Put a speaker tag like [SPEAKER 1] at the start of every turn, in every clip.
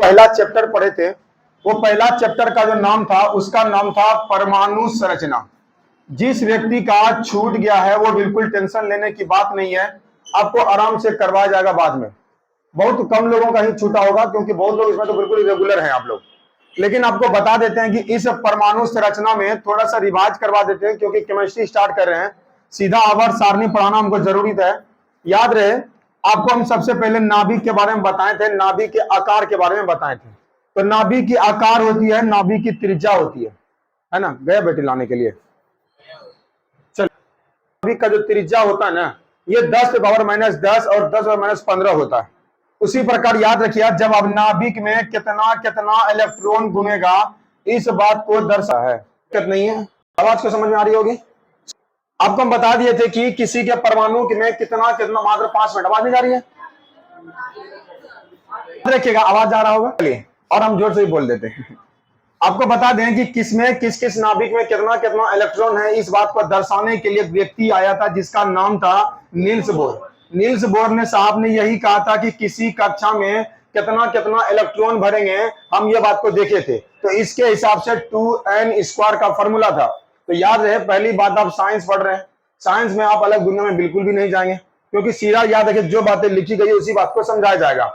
[SPEAKER 1] पहला चैप्टर पढ़े थे, वो पहला चैप्टर का जो नाम था उसका नाम था परमाणु संरचना। जिस व्यक्ति का छूट गया है वो बिल्कुल टेंशन लेने की बात नहीं है, आपको आराम से करवाया जाएगा बाद में। बहुत कम लोगों का ही छूटा होगा क्योंकि बहुत लोग इसमें तो बिल्कुल रेगुलर हैं आप लोग। लेकिन आपको बता देते हैं कि इस परमाणु संरचना में थोड़ा सा रिवाज करवा देते हैं क्योंकि केमिस्ट्री स्टार्ट कर रहे हैं। सीधा आवर्त सारणी पढ़ाना हमको जरूरी है। याद रहे, आपको हम सबसे पहले नाभिक के बारे में बताए थे, नाभिक के आकार के बारे में बताए थे। तो नाभिक की आकार होती है, नाभिक की त्रिज्या होती है ना। गए बेटी लाने के लिए। चल, नाभिक का जो त्रिज्या होता है ना, ये 10⁻⁻10 और 10⁻⁻15 होता है। उसी प्रकार याद रखिए, जब अब नाभिक में कितना कितना इलेक्ट्रॉन घूमेगा इस बात को दर्शा है। दिक्कत नहीं है, आवाज को समझ में आ रही होगी। आपको हम बता दिए थे कि किसी के परमाणु में कितना कितना, मात्र 5 मिनट। आवाज नहीं जा रही है, रखिएगा, आवाज जा रहा होगा। चलिए, और हम जोर से ही बोल देते हैं। आपको बता दें कि किसमें किस किस नाभिक में कितना कितना इलेक्ट्रॉन है, इस बात को दर्शाने के लिए एक व्यक्ति आया था जिसका नाम था नील्स बोर। नील्स बोर ने साहब ने यही कहा था कि किसी कक्षा में कितना कितना इलेक्ट्रॉन भरेंगे, हम ये बात को देखे थे। तो इसके हिसाब से 2n² का फॉर्मूला था। तो याद रहे, पहली बात आप साइंस पढ़ रहे हैं, साइंस में आप अलग दुनिया में बिल्कुल भी नहीं जाएंगे क्योंकि सीधा याद रखिए जो बातें लिखी गई उसी बात को समझाया जाएगा।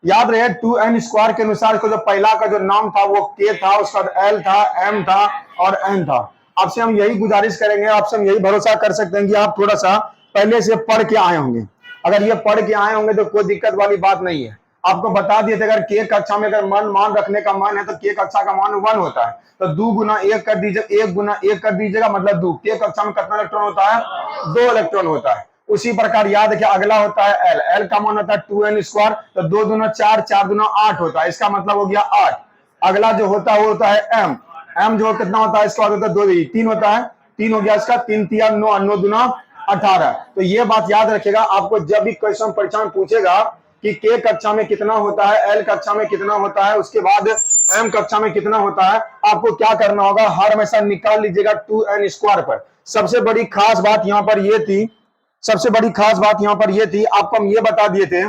[SPEAKER 1] याद रहे, 2n² के अनुसार को जो पहला का जो नाम था वो k था, उसका l था, m था और n था। आपसे हम यही गुजारिश करेंगे, आपसे हम यही भरोसा कर सकते हैं कि आप थोड़ा सा पहले से पढ़ के आए होंगे। अगर ये पढ़ के आए होंगे तो कोई दिक्कत वाली बात नहीं है। आपको बता दिए थे, अगर k कक्षा में अगर मान रखने का मान है तो k कक्षा का मान 1 होता है। तो 2 गुना 1 कर दीजिए, 1 गुना 1 कर दीजिएगा, मतलब 2। k कक्षा में कितना इलेक्ट्रॉन होता है? 2 इलेक्ट्रॉन होता है। उसी प्रकार याद रखिए, अगला होता है l का मान होता है 2n²। तो 2 दूना 4, 4 दूना 8 होता है, इसका मतलब हो गया 8। अगला जो होता है वो होता है m जो कितना होता है, इसका होता है 2, 3 होता है, 3 हो गया इसका, 3 तिया 9, 9 दूना 18। तो ये बात याद रखिएगा, आपको जब भी क्वेश्चन परीक्षा में पूछेगा कि k कक्षा में कितना होता है, l कक्षा में कितना होता है, उसके बाद m कक्षा में कितना होता है, आपको क्या करना होगा, हर हमेशा निकाल लीजिएगा 2n² पर। सबसे बड़ी खास बात यहाँ पर यह थी, सबसे बड़ी खास बात यहाँ पर यह थी, आपको हम ये बता दिए थे,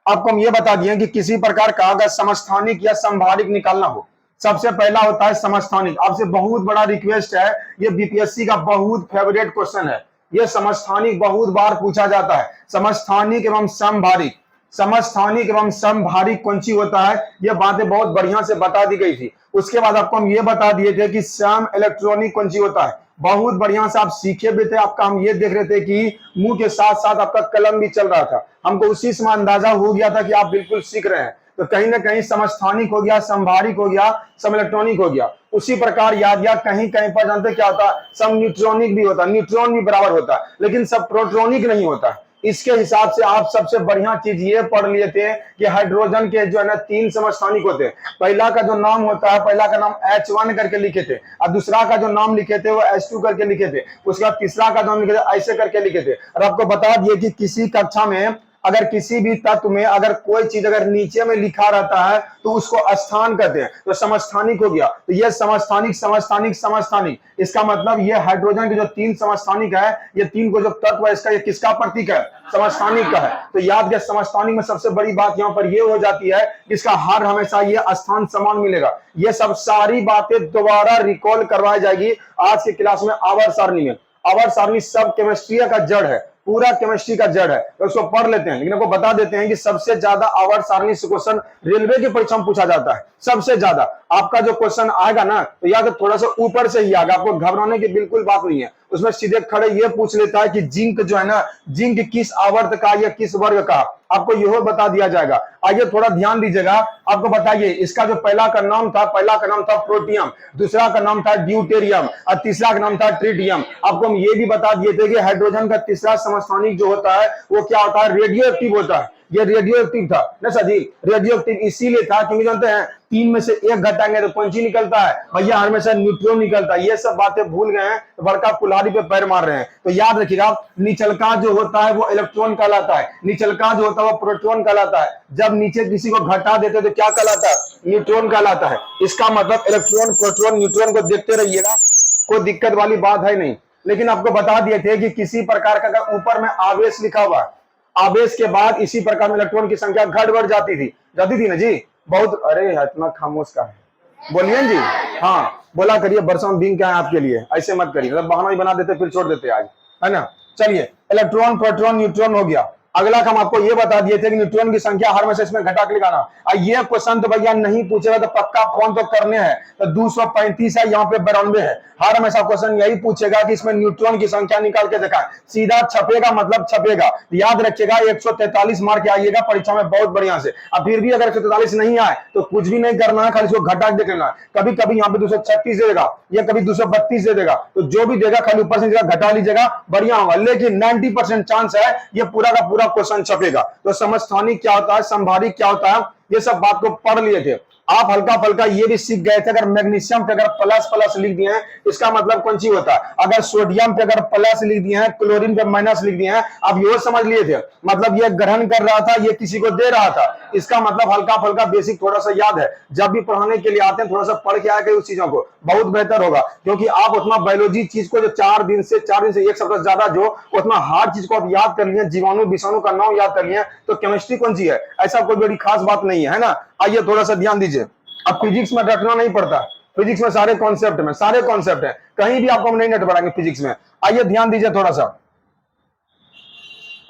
[SPEAKER 1] आपको हम ये बता दिए कि किसी प्रकार का अगर समस्थानिक या संभारिक निकालना हो, सबसे पहला होता है समस्थानिक। आपसे बहुत बड़ा रिक्वेस्ट है, ये बीपीएससी का बहुत फेवरेट क्वेश्चन है। ये समस्थानिक बहुत बार पूछा जाता है। समस्थानिक एवं समभारिक, समस्थानिक एवं समभारिक कौन सी होता है, ये बातें बहुत बढ़िया से बता दी गई थी। उसके बाद आपको हम ये बता दिए थे कि सम इलेक्ट्रॉनिक कौन सी होता है, बहुत बढ़िया से आप सीखे भी थे। आपका हम ये देख रहे थे कि मुंह के साथ साथ आपका कलम भी चल रहा था, हमको उसी समय अंदाजा हो गया था कि आप बिल्कुल सीख रहे हैं। तो कहीं ना कहीं समस्थानिक हो गया, संभारिक हो गया, सम इलेक्ट्रॉनिक हो गया। उसी प्रकार याद या कहीं कहीं पर जानते क्या होता है, सम न्यूट्रॉनिक भी होता है, न्यूट्रॉन भी बराबर होता है, लेकिन सब प्रोटॉनिक नहीं होता है। इसके हिसाब से आप सबसे बढ़िया चीज ये पढ़ लिए थे कि हाइड्रोजन के जो है ना 3 समस्थानिक होते हैं। पहला का जो नाम होता है, पहला का नाम H1 करके लिखे थे, और दूसरा का जो नाम लिखे थे वो H2 करके लिखे थे, उसके बाद तीसरा का नाम लिखे थे ऐसे करके लिखे थे। और आपको बता दिए कि किसी कक्षा में अगर किसी भी तत्व में अगर कोई चीज अगर नीचे में लिखा रहता है तो उसको स्थान कहते हैं, तो समस्थानिक हो गया। तो ये समस्थानिक समस्थानिक समस्थानिक, इसका मतलब ये हाइड्रोजन के जो 3 समस्थानिक है, ये 3 को जो तत्व है इसका ये किसका प्रतीक है, समस्थानिक का है। तो याद रखिए, समस्थानिक में सबसे बड़ी बात यहाँ पर ये हो जाती है, इसका हर हमेशा ये स्थान समान मिलेगा। ये सब सारी बातें दोबारा रिकॉल करवाई जाएगी आज की क्लास में आवर्त सारणी में। आवर्त सारणी सब केमिस्ट्री का जड़ है, पूरा केमिस्ट्री का जड़ है, तो उसको पढ़ लेते हैं। लेकिन आपको बता देते हैं कि सबसे ज्यादा आवर्त सारणी से क्वेश्चन रेलवे की परीक्षा में पूछा जाता है। सबसे ज्यादा आपका जो क्वेश्चन आएगा ना, तो या तो थोड़ा सा ऊपर से ही आएगा, आपको घबराने की बिल्कुल बात नहीं है। उसमें सीधे खड़े ये पूछ लेता है कि जिंक जो है ना, जिंक किस आवर्त का या किस वर्ग का, आपको यह बता दिया जाएगा। आइए थोड़ा ध्यान दीजिएगा, आपको बताइए, इसका जो पहला का नाम था, पहला का नाम था प्रोटियम, दूसरा का नाम था ड्यूटेरियम और तीसरा का नाम था ट्रिटियम। आपको हम ये भी बता दिए थे कि हाइड्रोजन का तीसरा समस्थानिक जो होता है वो क्या होता है, रेडियो एक्टिव होता है। ये रेडियो एक्टिव था ना सर जी, रेडियो एक्टिव इसीलिए था क्योंकि जानते हैं 3 में से 1 घटाएंगे तो कौन सी निकलता है भैया, हमेशा न्यूट्रॉन निकलता है। ये सब बातें भूल गए हैं तो बड़का कुल्हाड़ी पे पैर मार रहे हैं। तो याद रखिएगा, निचलका जो होता है वो इलेक्ट्रॉन कहलाता है, निचलका जो होता है वो प्रोटॉन कहलाता है। जब नीचे किसी को घटा देते तो क्या कहलाता है, न्यूट्रॉन कहलाता है। इसका मतलब इलेक्ट्रॉन प्रोटॉन न्यूट्रॉन को देखते रहिएगा, कोई दिक्कत वाली बात है नहीं। लेकिन आपको बता दिए थे कि किसी प्रकार का अगर ऊपर में आवेश लिखा हुआ है, आवेश के बाद इसी प्रकार में इलेक्ट्रॉन की संख्या घट बढ़ जाती थी ना जी, बहुत, अरे इतना खामोश का है, बोलिए जी। हाँ बोला करिए, वर्षा में बिंग क्या है आपके लिए, ऐसे मत करिए, मतलब बहाना ही बना देते फिर छोड़ देते आज, है ना। चलिए, इलेक्ट्रॉन, प्रोटॉन, न्यूट्रॉन हो गया। अगला हम आपको ये बता दिए थे कि न्यूट्रॉन की संख्या हर में से इसमें घटा के लिखाना। ये क्वेश्चन तो भैया नहीं पूछेगा तो पक्का फोन तो करने हैं, तो 235 है, यहाँ पे 92 है। हर हमेशा क्वेश्चन यही पूछेगा कि इसमें न्यूट्रॉन की संख्या निकाल के दिखाएं, सीधा छपेगा मतलब छपेगा, याद रखिएगा। 143 मार्क आइएगा परीक्षा में बहुत बढ़िया से। अब फिर भी अगर 143 नहीं आए तो कुछ भी नहीं करना है, खाली इसको घटा के देख लेना है। कभी कभी यहाँ पे 236 दे देगा या कभी 232 दे देगा, तो जो भी देगा खाली ऊपर से घटा लीजिएगा, बढ़िया होगा। लेकिन 90% चांस है ये पूरा का पूरा क्वेश्चन छपेगा। तो समस्थानिक क्या होता है, संभारिक क्या होता है, ये सब बात को पढ़ लिए थे आप, हल्का फल्का ये भी सीख गए थे। अगर मैग्नीशियम पे अगर प्लस प्लस लिख दिए हैं, इसका मतलब कौन सी होता है। अगर सोडियम पे अगर प्लस लिख दिए हैं, क्लोरीन पे माइनस लिख दिए हैं, आप ये समझ लिए थे, मतलब ये ग्रहण कर रहा था, ये किसी को दे रहा था। इसका मतलब हल्का फल्का बेसिक थोड़ा सा याद है। जब भी पढ़ाने के लिए आते हैं थोड़ा सा पढ़ के आए उस चीजों को, बहुत बेहतर होगा। क्योंकि आप उतना बायोलॉजी चीज को जो 4 दिन से 1 सप्ताह ज्यादा जो उतना हार्ड चीज को आप याद कर लिए, जीवाणु विषाणु का नाम याद कर लिए, तो केमिस्ट्री कौन सी है, ऐसा कोई बड़ी खास बात नहीं है ना। आइए थोड़ा सा ध्यान दीजिए। अब फिजिक्स में रटना नहीं पड़ता, फिजिक्स में सारे कॉन्सेप्ट है, कहीं भी आपको हम नहीं नट पड़ाएंगे फिजिक्स में। आइए ध्यान दीजिए थोड़ा सा।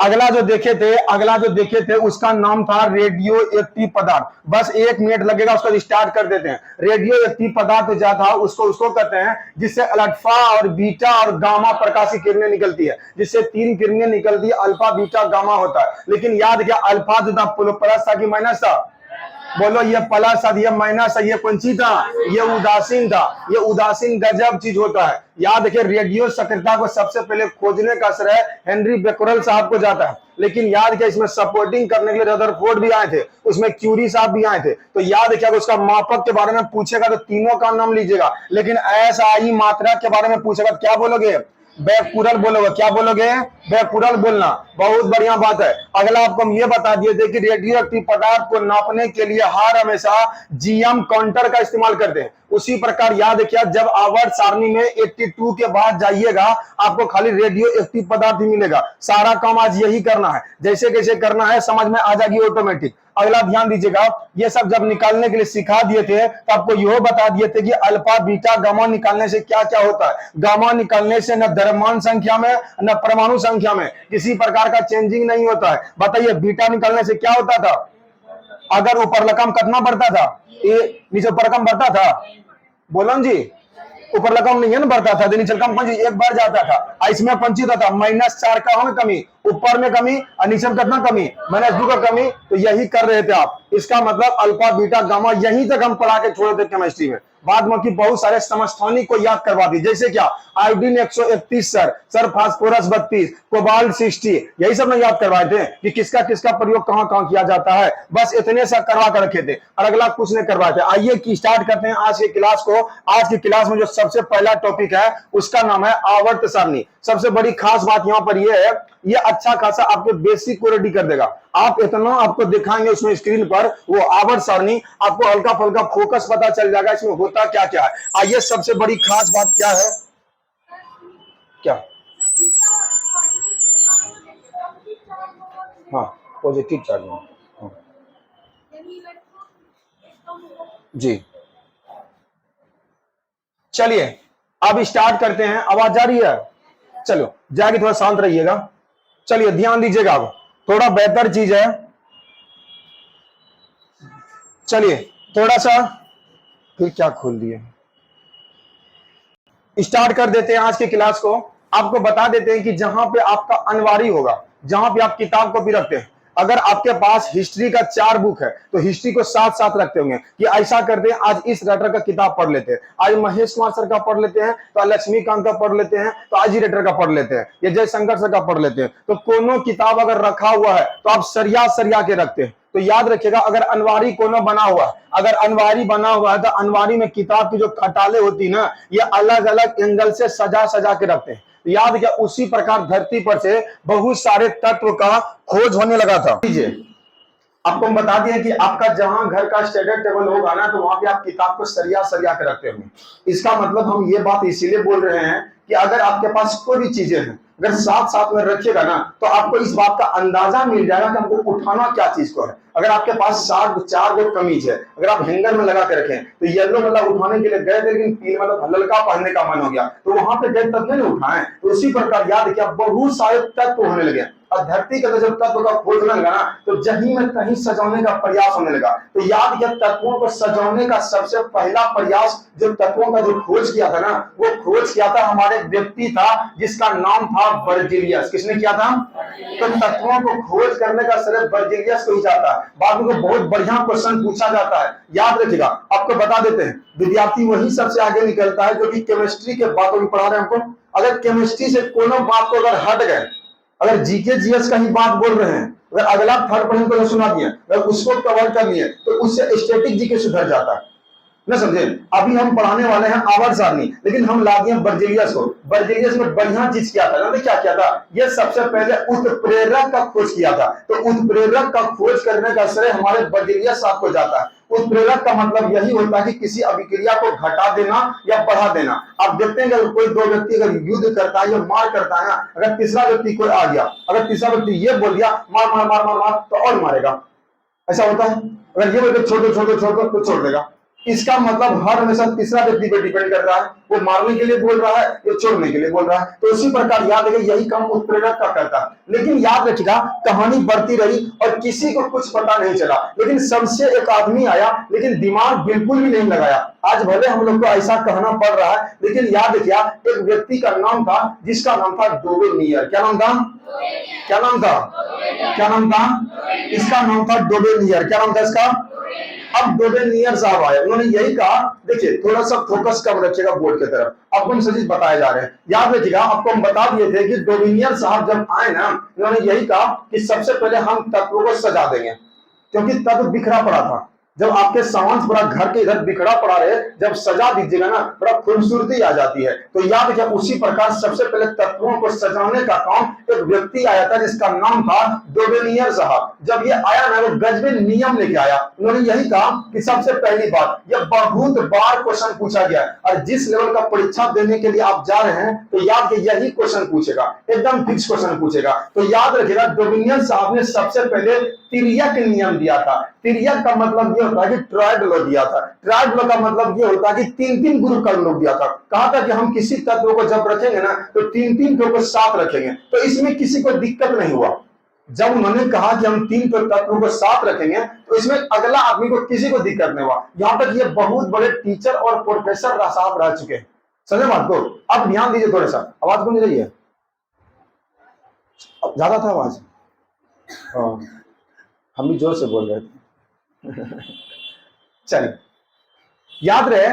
[SPEAKER 1] अगला जो देखे थे उसका नाम था रेडियो एक्टिव पदार्थ। बस 1 मिनट लगेगा, उसको स्टार्ट कर देते हैं। रेडियो एक्टिव पदार्थ जो था उसको कहते हैं जिससे अल्फा और बीटा और गामा प्रकाशीय किरणें निकलती है, जिससे 3 किरणें निकलती है, अल्फा बीटा गामा होता है। लेकिन याद क्या, अल्फा जो था प्लस था कि माइनस था, बोलो ये प्लस था, ये माइनस है, ये कौन सी था, ये उदासीन था। ये उदासीन गजब चीज होता है। याद रखिए, रेडियो सक्रियता को सबसे पहले खोजने का श्रेय हेनरी बेक्वेरेल साहब को जाता है। लेकिन याद किया, इसमें सपोर्टिंग करने के लिए रदरफोर्ड भी आए थे, उसमें क्यूरी साहब भी आए थे। तो याद किया, उसका मापक के बारे में पूछेगा तो तीनों का नाम लीजिएगा। लेकिन ऐसा ही मात्रा के बारे में पूछेगा क्या बोलोगे, बेकुरल बोलोगे। क्या बोलोगे, बेकुरल बोलना, बहुत बढ़िया बात है। अगला आपको हम ये बता दिए थे कि रेडियो एक्टिव पदार्थ को नापने के लिए हर हमेशा जीएम काउंटर का इस्तेमाल करते हैं। उसी प्रकार याद किया, जब आवर्त सारणी में 82 के बाद जाइएगा आपको खाली रेडियो एक्टिव पदार्थ ही मिलेगा। सारा काम आज यही करना है, जैसे कैसे करना है समझ में आ जाएगी ऑटोमेटिक। अगला ध्यान दीजिएगा, ये सब जब निकालने के लिए सिखा दिए थे तो आपको यह बता दिए थे कि अल्फा बीटा गामा निकालने से क्या क्या होता है। गामा निकालने से न द्रव्यमान संख्या में न परमाणु संख्या में किसी प्रकार का चेंजिंग नहीं होता है। बताइए, बीटा निकालने से क्या होता था, अगर ऊपर रकम कितना बढ़ता था, नीचे ऊपर रकम बढ़ता था, बोलो जी, ऊपर रकम नहीं है ना बढ़ता था, नीचे रकम पंची 1 बढ़ जाता था। इसमें पंची था -4 का हो कमी, ऊपर में कमी और नीचे में कितना कमी, -2 का कमी। तो यही कर रहे थे आप। इसका मतलब अल्फा बीटा गामा यहीं तक हम पढ़ा के छोड़े थे केमिस्ट्री में। बाद में की बहुत सारे समस्थानिक को याद करवा दी, जैसे क्या आयोडीन 131 सर फास्फोरस 32, कोबाल्ट 60, यही सब ने याद करवाए थे कि किसका किसका प्रयोग कहां कहां किया जाता है। बस इतने सा करवा कर रखे थे और अगला कुछ नहीं करवाए थे। आइए कि स्टार्ट करते हैं आज की क्लास को। आज की क्लास में जो सबसे पहला टॉपिक है उसका नाम है आवर्त सारणी। सबसे बड़ी खास बात यहां पर यह है, ये अच्छा खासा आपके बेसिक को रेडी कर देगा। आप इतना आपको दिखाएंगे उसमें स्क्रीन पर वो आवर्त सारणी, आपको हल्का फुल्का फोकस पता चल जाएगा इसमें होता क्या क्या है। आइए, सबसे बड़ी खास बात क्या है, क्या, हाँ पॉजिटिव चार्ज हाँ। जी चलिए अब स्टार्ट करते हैं। आवाज जा रही है, चलो जाके थोड़ा शांत रहिएगा। चलिए ध्यान दीजिएगा, अब थोड़ा बेहतर चीज है। चलिए थोड़ा सा फिर क्या खोल दिए, स्टार्ट कर देते हैं आज की क्लास को। आपको बता देते हैं कि जहां पे आपका अनवारी होगा, जहां पे आप किताब कॉपी रखते हैं, अगर आपके पास हिस्ट्री का 4 बुक है तो हिस्ट्री को साथ साथ रखते होंगे कि ऐसा करते हैं आज इस राइटर का किताब पढ़ लेते हैं, आज महेश कुमार सर का पढ़ लेते हैं, तो लक्ष्मीकांत का पढ़ लेते हैं, तो आज ही राइटर का पढ़ लेते हैं, या जयशंकर सर का पढ़ लेते हैं। तो कोनो किताब अगर रखा हुआ है तो आप सरिया के रखते हैं। तो याद रखिएगा, अगर अनवारी कोनो बना हुआ है, अगर अनवारी बना हुआ है तो अनवारी में किताब की जो खटाले होती ना, ये अलग अलग एंगल से सजा के रखते हैं। याद किया, उसी प्रकार धरती पर से बहुत सारे तत्व का खोज होने लगा था। आपको हम बता दिए कि आपका जहां घर का स्टडी टेबल होगा ना, तो वहां पे आप किताब को सरिया के रखते होंगे। इसका मतलब हम ये बात इसीलिए बोल रहे हैं कि अगर आपके पास कोई भी चीजें हैं, अगर साथ साथ में रखिएगा ना, तो आपको इस बात का अंदाजा मिल जाएगा कि हमको उठाना क्या चीज को है। अगर आपके पास 4 गो कमीज है, अगर आप हैंगर में लगा के रखें तो येलो मतलब उठाने के लिए गए थे लेकिन पीला मतलब हल्का पहनने का मन हो गया तो वहां पे गए तब नहीं उठाएं। तो उसी प्रकार याद किया बहुत सारे तत्व होने लगे और धरती के अंदर जब तत्व का खोज होने लगा ना तो जहीं में कहीं सजाने का प्रयास होने लगा। तो याद किया तत्वों को सजाने का सबसे पहला प्रयास जो तत्वों का जो खोज किया था ना वो खोज किया था हमारे व्यक्ति था जिसका नाम था बर्जिलियस। किसने किया था? तो तत्वों को खोज करने का श्रेय बर्जिलियस को ही जाता है। बाद में बहुत बढ़िया क्वेश्चन पूछा जाता है, याद रखिएगा। आपको बता देते हैं विद्यार्थी वही सबसे आगे निकलता है जो कि केमिस्ट्री के बातों में पढ़ा रहे हैं हमको। अगर केमिस्ट्री से कोनो बात को अगर हट गए, अगर जीके जीएस का ही बात बोल रहे हैं, अगर अगला थर्ड पॉइंट को सुना दिया, अगर उसको कवर कर लिए तो उससे स्टैटिक जीके सुधर जाता है। ना समझे? अभी हम पढ़ाने वाले हैं आवर्त सारणी, लेकिन हम ला दिए बर्जिलियस को। बर्जिलियस में बढ़िया चीज किया था ना, क्या किया था? ये सबसे पहले उत्प्रेरक का खोज किया था। तो उत्प्रेरक का खोज करने का श्रेय हमारे बर्जिलियस साहब को जाता है। उत्प्रेरक का मतलब यही होता है कि किसी अभिक्रिया को घटा देना या बढ़ा देना। आप देखते हैं कि कोई दो व्यक्ति अगर युद्ध करता है या मार करता है ना, अगर तीसरा व्यक्ति कोई आ गया, अगर तीसरा व्यक्ति ये बोल दिया मार मार मार मार मार तो और मारेगा, ऐसा होता है। अगर ये बोलते छोड़ दो छोड़ दो छोड़ दो तो छोड़ देगा। इसका मतलब हर हमेशा तीसरा व्यक्ति पर डिपेंड कर रहा है, वो मारने के लिए बोल रहा है या छोड़ने के लिए बोल रहा है। तो उसी प्रकार याद रखिए यही काम उत्प्रेरक का करता है। लेकिन याद रखिएगा कहानी बढ़ती रही और किसी को कुछ पता नहीं चला, लेकिन सबसे एक आदमी आया लेकिन दिमाग बिल्कुल भी नहीं लगाया। आज भले हम लोग को ऐसा कहना पड़ रहा है लेकिन याद रखिए एक व्यक्ति का नाम था जिसका नाम था डोबेनियर। क्या नाम था? क्या नाम था? क्या नाम था? इसका नाम था डोबेनियर। क्या नाम था इसका? अब डोबेनियर साहब आए, उन्होंने यही कहा, देखिए थोड़ा सा फोकस कम रखिएगा बोर्ड की तरफ, आपको हम सभी बताए जा रहे हैं। याद रखिएगा आपको हम बता दिए थे कि डोबेनियर साहब जब आए ना, उन्होंने यही कहा कि सबसे पहले हम तत्वों को सजा देंगे, क्योंकि तत्व बिखरा पड़ा था। जब आपके सामान पूरा घर के इधर बिखरा पड़ा रहे, जब सजा दीजिएगा ना बड़ा खूबसूरती आ जाती है। तो याद रखिए उसी प्रकार सबसे पहले तत्वों को सजाने का काम एक व्यक्ति आया था जिसका नाम था डोबेनियर साहब। जब ये आया ना वो गजबे नियम लेके आया। उन्होंने यही कहा कि सबसे पहली बात, यह बहुत बार क्वेश्चन पूछा गया और जिस लेवल का परीक्षा देने के लिए आप जा रहे हैं तो याद के यही क्वेश्चन पूछेगा, एकदम फिक्स क्वेश्चन पूछेगा। तो याद रखिएगा डोबेनियर साहब ने सबसे पहले तिर्यक नियम दिया था। तिर्यक का मतलब ये होता है कि ट्रायड लॉ दिया था। ट्रायड लॉ का मतलब ये होता है कि 3-3 ग्रुप का लॉ दिया था। कहा था कि हम किसी तत्व को जब रखेंगे ना तो 3-3 को साथ रखेंगे, तो इसमें किसी को दिक्कत नहीं हुआ। जब उन्होंने कहा कि हम 3 तत्वों को साथ रखेंगे तो इसमें अगला आदमी को किसी को दिक्कत नहीं हुआ। यहां तक ये बहुत बड़े टीचर और प्रोफेसर साहब रह चुके हैं। समझे बात को? अब ध्यान दीजिए थोड़ा सा, आवाज कौन रही है? ज्यादा था आवाज? हम भी जोर से बोल रहे थे। चलिए याद रहे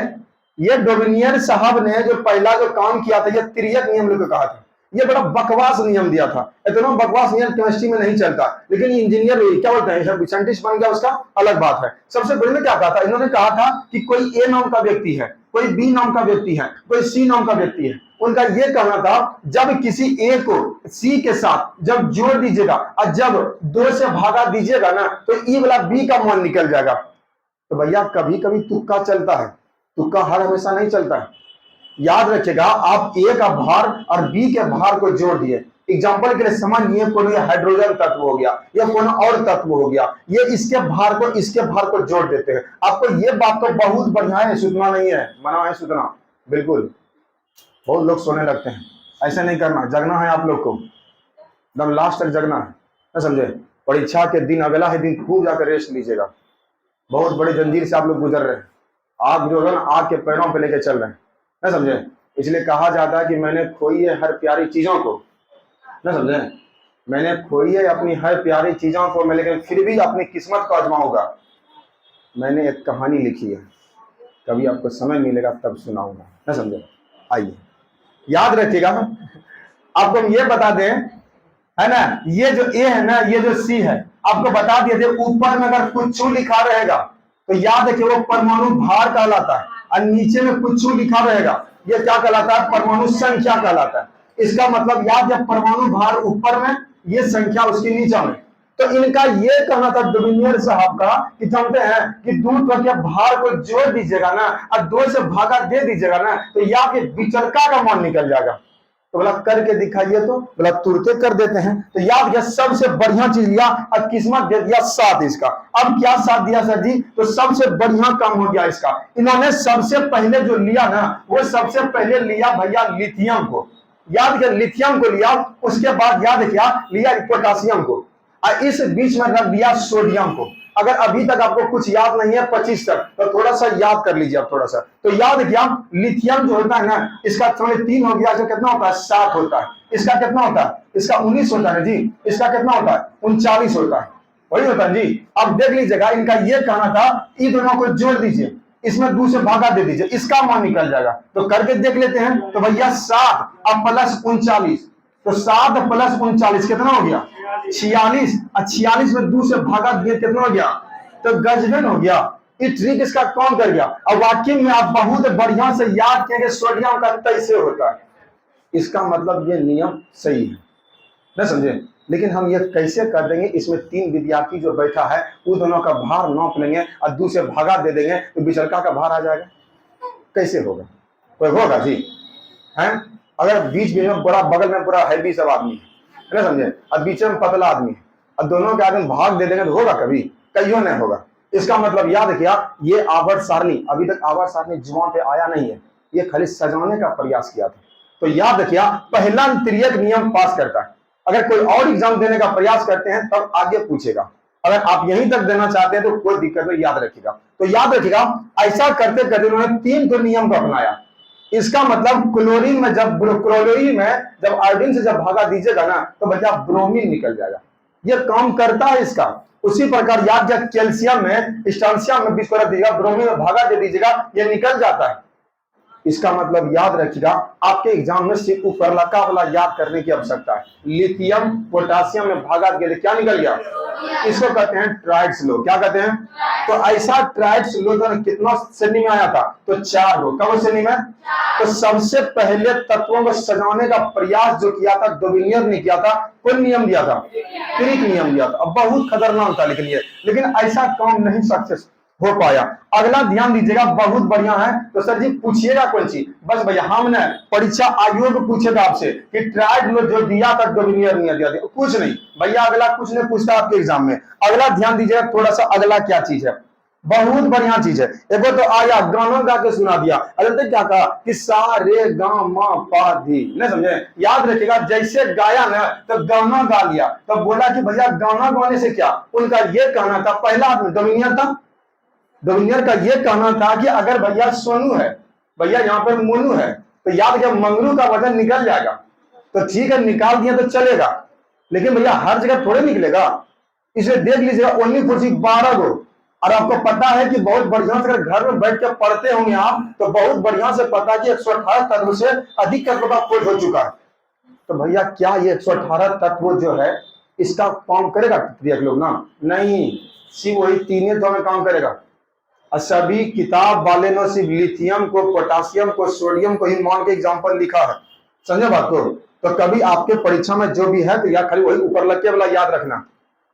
[SPEAKER 1] ये डोबेनियर साहब ने जो पहला जो काम किया था, ये तिर्यक नियम लोग कहा था। ये बड़ा बकवास नियम दिया था। इतना बकवास नियम केमिस्ट्री में नहीं चलता, लेकिन इंजीनियर क्या बोलते हैं, साइंटिस्ट बन गया उसका अलग बात है। सबसे पहले क्या कहा था? इन्होंने कहा था कि कोई ए नाम का व्यक्ति है, कोई बी नाम का व्यक्ति है, कोई सी नाम का व्यक्ति है। उनका यह कहना था जब किसी ए को सी के साथ जब जोड़ दीजिएगा और जब 2 से भागा दीजिएगा ना तो ई वाला बी का मान निकल जाएगा। तो भैया कभी कभी तुक्का चलता है, तुक्का हर हमेशा नहीं चलता है। याद रखिएगा आप ए का भार और बी के भार को जोड़ दिए, एग्जाम्पल के लिए समझिए कोई हाइड्रोजन तत्व हो गया या कोई और तत्व हो गया, ये इसके भार को इसके भार को जोड़ देते हैं। आपको ये बात तो बहुत बढ़िया है, सुतना नहीं है, मना है सुतना बिल्कुल। बहुत लोग सोने लगते हैं, ऐसा नहीं करना, जगना है आप लोग को, एकदम लास्ट तक जगना है, ना समझे? परीक्षा के दिन अगला ही दिन खूब जाकर रेस्ट लीजिएगा। बहुत बड़ी जंजीर से आप लोग गुजर रहे हैं, आग जो है ना आग के पैरों पे लेके चल रहे हैं, ना समझे? इसलिए कहा जाता है कि मैंने खोई है हर प्यारी चीजों को, ना समझे? मैंने खोई है अपनी हर प्यारी चीजों को मैं, लेकिन फिर भी अपनी किस्मत को आजमाऊंगा। मैंने एक कहानी लिखी है, कभी आपको समय मिलेगा तब सुनाऊंगा, ना समझे? आइए याद रखिएगा। आपको हम ये बता दें, है ना, ये जो ए है ना, ये जो सी है, आपको बता दिए थे ऊपर में अगर कुछ लिखा रहेगा तो याद रखिए वो परमाणु भार कहलाता है, और नीचे में कुछ लिखा रहेगा ये क्या कहलाता है? परमाणु संख्या कहलाता है। इसका मतलब याद है परमाणु भार ऊपर में, ये संख्या उसके नीचे में। तो इनका ये कहना था डोबेनियर साहब का कि जानते हैं कि 2 के भार को जोड़ दीजिएगा ना और 2 से भागा दे दीजिएगा ना तो या फिर विचलका का मान निकल जाएगा। तो बोला करके दिखाइए, तो बोला तुरंत कर देते हैं। तो याद किया, सबसे बढ़िया चीज लिया और किस्मत दे दिया साथ इसका। अब क्या साथ दिया सर जी? तो सबसे बढ़िया काम हो गया इसका। इन्होंने सबसे पहले जो लिया ना, वो सबसे पहले लिया भैया लिथियम को। याद किया, लिथियम को लिया, उसके बाद याद किया लिया पोटासियम को, और इस बीच में रख दिया सोडियम को। अगर अभी तक आपको कुछ याद नहीं है 25 तक, तो थोड़ा सा याद कर लीजिए आप थोड़ा सा। तो याद किया, लिथियम जो होता है ना, इसका थोड़े 3 हो गया, जो कितना होता है 7 होता है। इसका कितना होता है? इसका 19 होता है जी। इसका कितना होता है? 39 होता है। वही होता है जी। अब देख लीजिएगा, इनका ये कहना था, इन दोनों को जोड़ दीजिए, इसमें 2 से भागा दे दीजिए, इसका मान निकल जाएगा। तो करके देख लेते हैं। तो भैया 7 अब प्लस 39, तो 7 प्लस 39 कितना हो गया? 46। 46 में 2 से भागा दिए, कितना हो गया? तो गजबन हो गया। ये ट्रिक इसका कौन कर गया? अब वाकई में आप बहुत बढ़िया से याद किए सोडियम का कैसे होता है, इसका मतलब ये नियम सही है, न समझे? लेकिन हम ये कैसे कर देंगे? इसमें 3 विद्यार्थी जो बैठा है, वो दोनों का भार नाप लेंगे और 2 से भागा दे देंगे, तो बिचलका का भार आ जाएगा। कैसे होगा? कोई होगा जी? हैं? अगर बीच में बड़ा, बगल में पूरा हैवी सब आदमी है, ना समझे, और बीच में पतला आदमी है, और दोनों के आदमी भाग दे देंगे, तो होगा कभी? कहियो नहीं होगा। इसका मतलब याद किया, ये आवर्त सारणी, अभी तक आवर्त सारणी जुआ पे आया नहीं है, ये खाली सजाने का प्रयास किया था। तो याद किया, पहला तिर्यक नियम पास करता है। अगर कोई और एग्जाम देने का प्रयास करते हैं तब आगे पूछेगा, अगर आप यहीं तक देना चाहते हैं तो कोई दिक्कत नहीं, याद रखिएगा। तो याद रखिएगा, ऐसा करते करते उन्होंने 3 तो नियम को अपनाया। इसका मतलब क्लोरीन में जब आयोडीन से जब भागा दीजिएगा ना, तो बच्चा ब्रोमीन निकल जाएगा। ये काम करता है इसका। उसी प्रकार याद किया, कैल्शियम में स्टांसियम में 20 रख दीजिएगा, ब्रोमीन में भागा दे दीजिएगा, ये निकल जाता है। इसका मतलब याद रखिएगा, आपके एग्जाम में सिर्फ ऊपरलका वाला याद करने की आवश्यकता है। लिथियम पोटासियम में भागा दिया, क्या निकल गया? इसको कहते हैं ट्राइड्स लो। क्या कहते हैं? तो ऐसा ट्राइड्स लो तो कितना श्रेणी में आया था? तो 4 लो। कब श्रेणी में? तो सबसे पहले तत्वों को सजाने का प्रयास जो किया था डोबिनियर ने किया था। कौन नियम दिया था? क्रिक नियम दिया था। अब बहुत खतरनाक था, लेकिन ऐसा काम नहीं सक्सेस हो पाया। अगला ध्यान दीजिएगा, बहुत बढ़िया है। तो सर जी पूछिएगा कौन सी? बस भैया हमने परीक्षा आयोग पूछेगा आपसे कि ट्राइड लो जो दिया था डोमिनियर नहीं दिया था, कुछ नहीं भैया, अगला कुछ नहीं पूछता आपके एग्जाम में। अगला ध्यान दीजिएगा थोड़ा सा, अगला क्या चीज है? बहुत बढ़िया चीज है। एक तो आया गाना गा के सुना दिया। अरे क्या कहा कि सा रे गा मा पा धी, नहीं समझे? याद रखिएगा, जैसे गाया ना तो गाना गा लिया, तो बोला कि भैया गाना गाने से क्या? उनका ये कहना था, पहला आदमी डोमिनियर था, डोमिनियर का ये कहना था कि अगर भैया सोनू है, भैया यहाँ पर मोनू है, तो याद किया मंगरू का वजन निकल जाएगा। तो ठीक है, निकाल दिया तो चलेगा, लेकिन भैया हर जगह थोड़े निकलेगा। इसे देख लीजिएगा, ओनली फॉर 12 गो। और आपको पता है कि बहुत बढ़िया से अगर घर में बैठ के पढ़ते होंगे आप, तो बहुत बढ़िया से पता है कि 118 तत्व से अधिक तत्व का खोज हो चुका है। तो भैया क्या ये 118 तत्व जो है, इसका काम करेगा लोग ना? नहीं, सिर्फ वही 3 में काम करेगा। सभी किताब वाले ने सिर्फ लिथियम को, पोटासियम को, सोडियम को ही मान के एग्जांपल लिखा है। समझे बात को? तो कभी आपके परीक्षा में जो भी है, तो या खाली वही ऊपर लग के वाला याद रखना।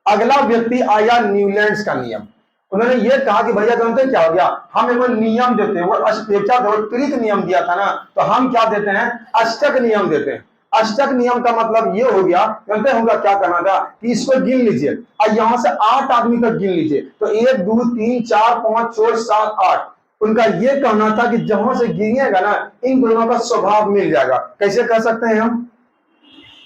[SPEAKER 1] अगला व्यक्ति आया न्यूलैंड्स का नियम। उन्होंने ये कहा कि भैया जानते क्या हो गया, हम एक नियम देते हैं, वो अष्टेक्षा त्रिक नियम दिया था ना, तो हम क्या देते हैं? अष्टक नियम देते हैं। अष्टक नियम का मतलब ये हो गया, जानते होगा क्या करना था कि इसको गिन लीजिए और यहां से 8 आदमी तक गिन लीजिए। तो 1 2 3 4 5 6 7 8। उनका ये कहना था कि जहां से गिनिएगा ना, इन दोनों का स्वभाव मिल जाएगा। कैसे कह सकते हैं हम?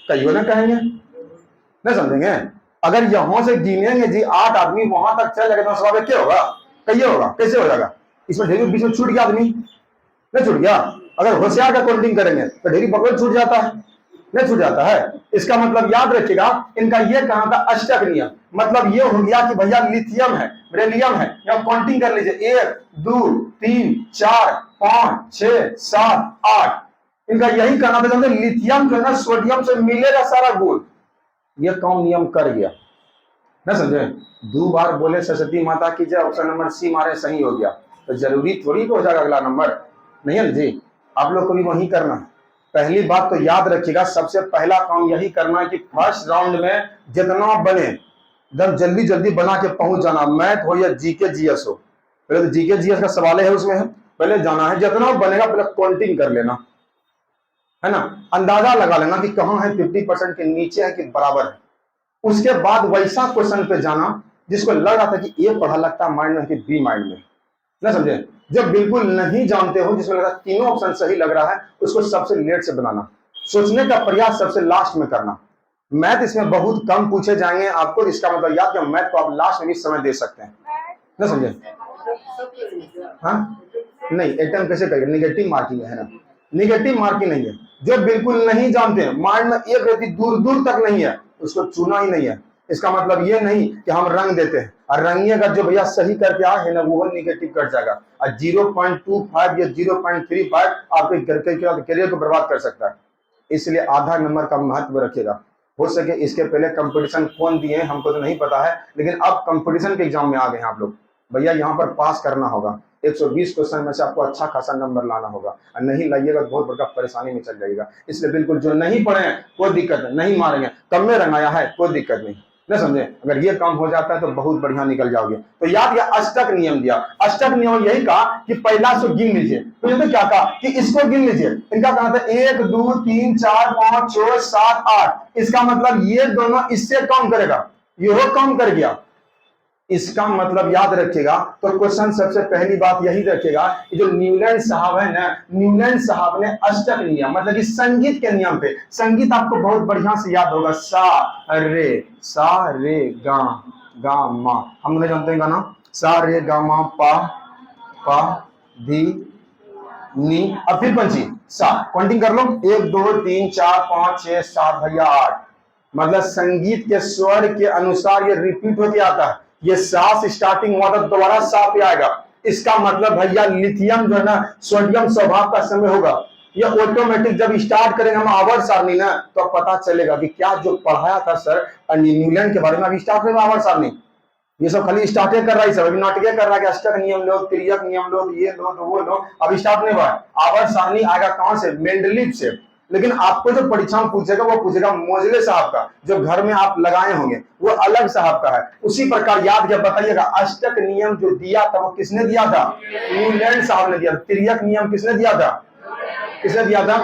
[SPEAKER 1] कईयों ने कहेंगे, नहीं समझेंगे। अगर यहां से गिनेंगे जी 8 आदमी वहां तक चल जाएगा, तो स्वभाव क्या होगा? कहिए होगा, कैसे हो जाएगा? इसमें ढेरी बीच में छूट गया आदमी, नहीं छूट गया? अगर होशियार का काउंटिंग करेंगे तो ढेरी बगल छूट जाता है, नहीं छूट जाता है? इसका मतलब याद रखिएगा, इनका यह कहना था अष्टक नियम। मतलब यह हो गया कि भैया लिथियम है, बेरिलियम है, या काउंटिंग कर लीजिए 1 2 3 4 5 6 7 8। इनका यही कहना था, लिथियम जो है ना सोडियम से मिलेगा सारा गुण। यह काम नियम कर गया, ना समझे? 2 बार बोले सरस्वती माता की जय, ऑप्शन नंबर सी मारे, सही हो गया। तो जरूरी थोड़ी हो जाएगा अगला नंबर, नहीं है जी? आप लोग को भी वही करना है। पहली बात तो याद रखिएगा, सबसे पहला काम यही करना है कि फर्स्ट राउंड में जितना बने एकदम जल्दी जल्दी बना के पहुंच जाना। मैथ हो या जीके जीएस हो, पहले तो जीके जीएस का सवाल है उसमें है, पहले जाना है, जितना बनेगा पहले काउंटिंग कर लेना। है ना, अंदाजा लगा लेना कि कहाँ है, 50% के नीचे है कि बराबर है। उसके बाद वैसा क्वेश्चन पे जाना जिसको लग रहा था कि ए पढ़ा लगता है माइंड में कि बी माइंड में, ना समझे। जब बिल्कुल नहीं जानते हो, जिसमें लग रहा है तीनों ऑप्शन सही लग रहा है, उसको सबसे लेट से बनाना, सोचने का प्रयास सबसे लास्ट में करना। मैथ इसमें बहुत कम पूछे जाएंगे आपको, इसका मतलब याद कि मैथ को आप लास्ट में भी समय दे सकते हैं, ना समझे। हाँ नहीं, अटेम्प्ट कैसे करेंगे, निगेटिव मार्किंग है ना, निगेटिव मार्किंग नहीं है। जो बिल्कुल नहीं जानते, माइंड में एक रहती दूर दूर तक नहीं है, उसको चुना ही नहीं है। इसका मतलब ये नहीं कि हम रंग देते हैं, और रंगिएगा जो भैया सही करके आए हैं ना, वो निगेटिव कट जाएगा, और 0.25 या 0.35 आपके करियर को बर्बाद कर सकता है। इसलिए आधा नंबर का महत्व रखिएगा। हो सके इसके पहले कंपटीशन कौन दिए हमको तो नहीं पता है, लेकिन अब कंपटीशन के एग्जाम में आ गए हैं आप लोग, भैया यहाँ पर पास करना होगा। 120 क्वेश्चन में से आपको अच्छा खासा नंबर लाना होगा, और नहीं लाइएगा तो बहुत बड़ा परेशानी में चल जाएगा। इसलिए बिल्कुल जो नहीं पढ़े हैं कोई दिक्कत नहीं, नहीं मारेंगे, कम में रंगाया है कोई दिक्कत नहीं, ना समझे। अगर ये काम हो जाता है तो बहुत बढ़िया निकल जाओगे। तो याद किया, अष्टक नियम दिया। अष्टक नियम यही कहा कि पहला सो गिन लीजिए, तो ये तो क्या कहा कि इसको गिन लीजिए। इनका कहना था 1 2 3 4 5 6 7 8, इसका मतलब ये दोनों इससे कम करेगा, ये कम कर गया। इसका मतलब याद रखिएगा। तो क्वेश्चन सबसे पहली बात यही रखिएगा कि जो न्यूलैंड साहब है ना, न्यूलैंड साहब ने अष्टक नियम मतलब कि संगीत के नियम पे, संगीत आपको बहुत बढ़िया से याद होगा, सा रे गा मा, हम लोग जानते हैं गाना, सा रे गा मा पा धी नी, अब फिर पंची सा, काउंटिंग कर लो, 1 2 3 4 5 6 7 भैया 8। मतलब संगीत के स्वर के अनुसार ये रिपीट होते आता है। ये सा से स्टार्टिंग हुआ था, दोबारा सा पे आएगा। इसका मतलब भैया लिथियम जो है ना, सोडियम स्वभाव का समय होगा। ये ऑटोमेटिक जब स्टार्ट करेंगे हम आवर्त सारणी ना, तो पता चलेगा कि क्या जो पढ़ाया था सर न्यूलैंड के बारे में, अभी स्टार्ट करेंगे आवर्त सारणी। ये सब खाली स्टार्टे कर रहा है, सब अभी नाटके कर रहा है कि अष्टक नियम लो, तिर्यक नियम लो, ये लो तो वो लो, अभी स्टार्ट नहीं हुआ। आवर्त सारणी आएगा कहां से, मेंडलीव से। लेकिन आपको जो परीक्षा में पूछेगा वो पूछेगा मोजले साहब का, जो घर में आप लगाए होंगे वो अलग साहब का है। उसी प्रकार याद क्या बताइएगा, अष्टक नियम जो दिया था वो किसने दिया था, न्यूलैंड साहब ने दिया। तिर्यक नियम किसने दिया था, किसने दिया था।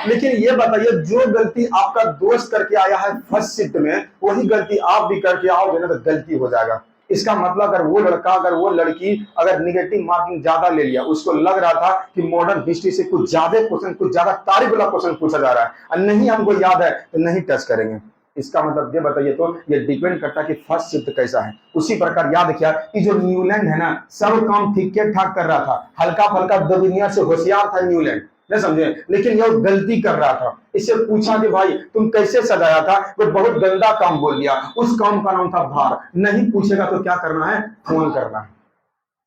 [SPEAKER 1] लेकिन ये बताइए, जो गलती आपका दोस्त करके आया है फर्स्ट शिफ्ट में, वही गलती आप भी करके आओगे ना तो गलती हो जाएगा। इसका मतलब अगर वो लड़का, अगर वो लड़की अगर निगेटिव मार्किंग ज्यादा ले लिया, उसको लग रहा था कि मॉडर्न हिस्ट्री से कुछ ज्यादा क्वेश्चन, कुछ ज्यादा तारीफ वाला क्वेश्चन पूछा जा रहा है, और नहीं हमको याद है तो नहीं टच करेंगे। इसका मतलब ये बताइए, तो ये डिपेंड करता है कि फर्स्ट शिफ्ट कैसा है। उसी प्रकार याद किया कि जो न्यूलैंड है ना, सब काम ठीक ठाक कर रहा था, हल्का फल्का दुनिया से होशियार था न्यूलैंड, नहीं समझे, लेकिन ये गलती कर रहा था। इससे पूछा कि भाई तुम कैसे सजाया था, वो बहुत गंदा काम बोल दिया, उस काम का नाम था भार। नहीं पूछेगा तो क्या करना है, फोन करना है,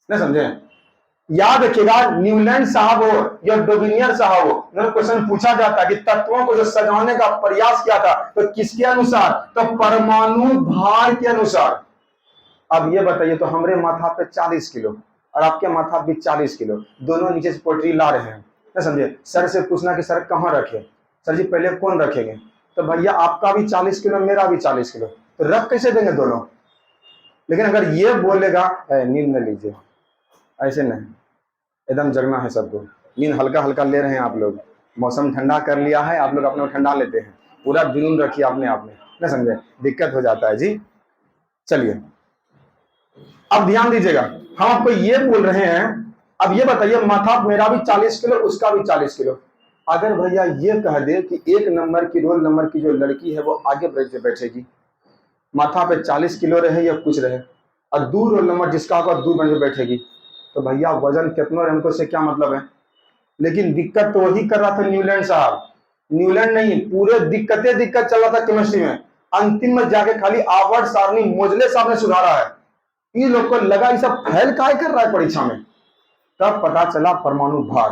[SPEAKER 1] नहीं समझे। याद रखिएगा, न्यूलैंड साहब हो या डोबिनियर साहब हो, क्वेश्चन पूछा जाता है कि तत्वों को जो सजाने का प्रयास किया था तो किसके अनुसार, तो परमाणु भार के अनुसार। अब ये बताइए, तो हमारे माथा पे 40 किलो और आपके माथा पे 40 किलो, दोनों नीचे से पोल्ट्री ला रहे हैं, ना समझे। सर से पूछना कि सर कहाँ रखे, सर जी पहले कौन रखेंगे, तो भैया आपका भी 40 किलो मेरा भी 40 किलो, तो रख कैसे देंगे दोनों। लेकिन अगर ये बोलेगा नींद न लीजिए, ऐसे नहीं, एकदम जगना है सबको, नींद हल्का हल्का ले रहे हैं आप लोग, मौसम ठंडा कर लिया है, आप लोग अपने ठंडा लेते हैं, पूरा जुनून रखिए अपने आप में, ना समझे, दिक्कत हो जाता है जी। चलिए अब ध्यान दीजिएगा, हम आपको ये बोल रहे हैं, अब ये बताइए माथा मेरा भी 40 किलो उसका भी 40 किलो, अगर भैया ये कह दे कि 1 नंबर की रोल नंबर की जो लड़की है वो आगे बैठेगी, माथा पे 40 किलो रहे या कुछ रहे, और 2 रोल नंबर जिसका होगा 2 बजे बैठेगी, तो भैया वजन कितना रहे हमको से क्या मतलब है। लेकिन दिक्कत तो वही कर रहा था न्यूलैंड साहब, न्यूलैंड नहीं, पूरे दिक्कत चल रहा था केमिस्ट्री में, अंतिम में जाके खाली आवर्त सारणी मोजले साहब ने सुधारा है। ये लोग को लगा ये सब फेल काय कर रहा है परीक्षा में, तब पता चला परमाणु भार,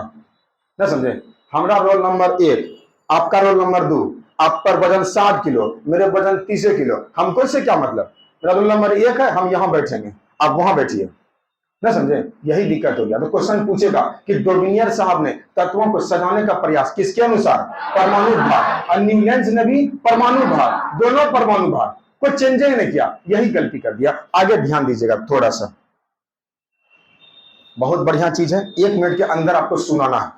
[SPEAKER 1] ना समझे। हमारा रोल नंबर 1, आपका रोल नंबर 2, आप पर वजन 60 किलो, मेरे वजन 30 किलो, हमको इससे क्या मतलब, मेरा रोल नंबर 1 है, हम यहां बैठेंगे, आप वहां बैठिए, ना समझे। यही दिक्कत हो गया। तो क्वेश्चन पूछेगा कि डोबिनियर साहब ने तत्वों को सजाने का प्रयास किसके अनुसार, परमाणु भार, और न्यूलैंड ने भी परमाणु भार, दोनों परमाणु भार, कोई चेंजिंग नहीं किया, यही गलती कर दिया। आगे ध्यान दीजिएगा थोड़ा सा, बहुत बढ़िया चीज है, 1 मिनट के अंदर आपको सुनाना है।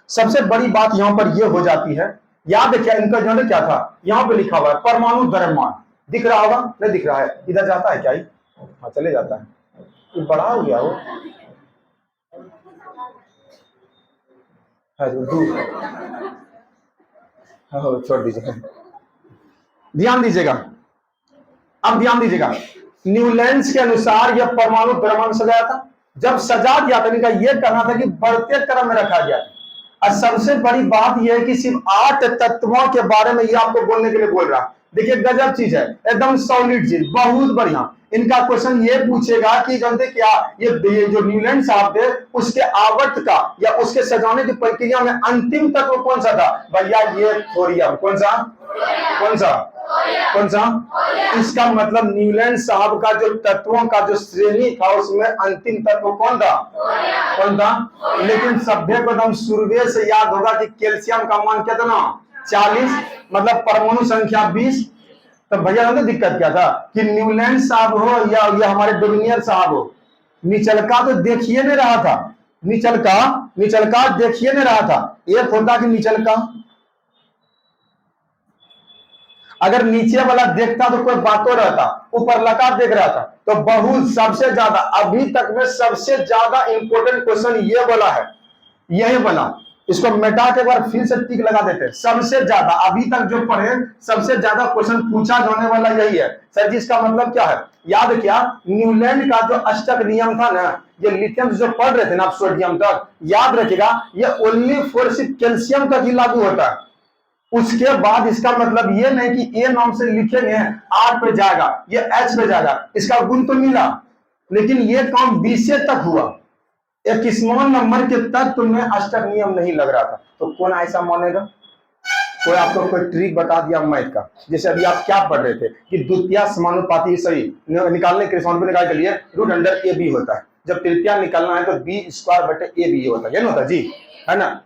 [SPEAKER 1] सबसे बड़ी बात यहां पर यह हो जाती है, याद है क्या इनका जो है क्या था, यहां पे लिखा हुआ है परमाणु द्रव्यमान, दिख रहा होगा, नहीं दिख रहा है, इधर जाता है क्या ही, हाँ चले जाता है, ये बड़ा हो गया वो है दूर, हाँ छोड़ दीजिए, ध्यान दीजिएगा, अब ध्यान दीजिएगा, न्यूलैंड्स के अनुसार यह परमाणु द्रव्यमान सजाया था, जब सजा दिया था इनका यह कहना था कि बढ़ते क्रम में रखा गया। और सबसे बड़ी बात यह है कि सिर्फ 8 तत्वों के बारे में यह आपको बोलने के लिए बोल रहा, देखिए गजब चीज है, एकदम सॉलिड चीज, बहुत बढ़िया। इनका क्वेश्चन ये पूछेगा कि जानते क्या ये जो न्यूलैंड साहब थे उसके आवर्त का या उसके सजाने की प्रक्रिया में अंतिम तत्व कौन सा था, भैया ये थोरियम, कौन सा कौन सा कौन सा, इसका मतलब न्यूलैंड साहब का जो तत्वों का जो श्रेणी था उसमें अंतिम तत्व कौन था, कौन था। लेकिन सभ्य को एकदम शुरू से याद होगा कि कैल्शियम का मान कितना 40, मतलब परमाणु संख्या 20। तो भैया ना दिक्कत क्या था कि न्यूलैंड साहब हो या हमारे डोमिनियर साहब हो, निचलका तो देखिए नहीं रहा था, निचलका देखिए नहीं रहा था। एक होता कि निचलका अगर नीचे वाला देखता तो कोई बातों रहता, ऊपर लगा देख रहा था। तो बहुत सबसे ज्यादा अभी तक में सबसे ज्यादा इंपॉर्टेंट क्वेश्चन ये वाला है, यही वाला, इसको मिटा के बार फिर से टिक लगा देते। सबसे ज्यादा अभी तक जो पढ़े सबसे ज्यादा क्वेश्चन पूछा जाने वाला यही है। सर जी इसका मतलब क्या है, याद क्या न्यूलैंड का जो अष्टक नियम था ना, ये लिथियम जो पढ़ रहे थे ना आप सोडियम तक, याद रखिएगा ये ओनली फॉर सिर्फ कैल्शियम तक ही लागू होता है। उसके बाद इसका मतलब ये नहीं कि ए नाम से लिखेंगे आर पे जाएगा, ये एच पे जाएगा, इसका गुण तो मिला, लेकिन ये काम 20 तक हुआ, 21वां नंबर के तत्व में अष्टक नियम नहीं लग रहा था। तो कौन ऐसा मानेगा, कोई आपको कोई ट्रिक बता दिया मैथ का, जैसे अभी आप क्या पढ़ रहे थे कि द्वितीय समानुपाती सही निकालने के निकाल के लिए रूट अंडर ए बी होता है, जब तृतीया निकालना है तो बी स्क्वायर बटे ए बी होता है, ये ना होता जी, है ना,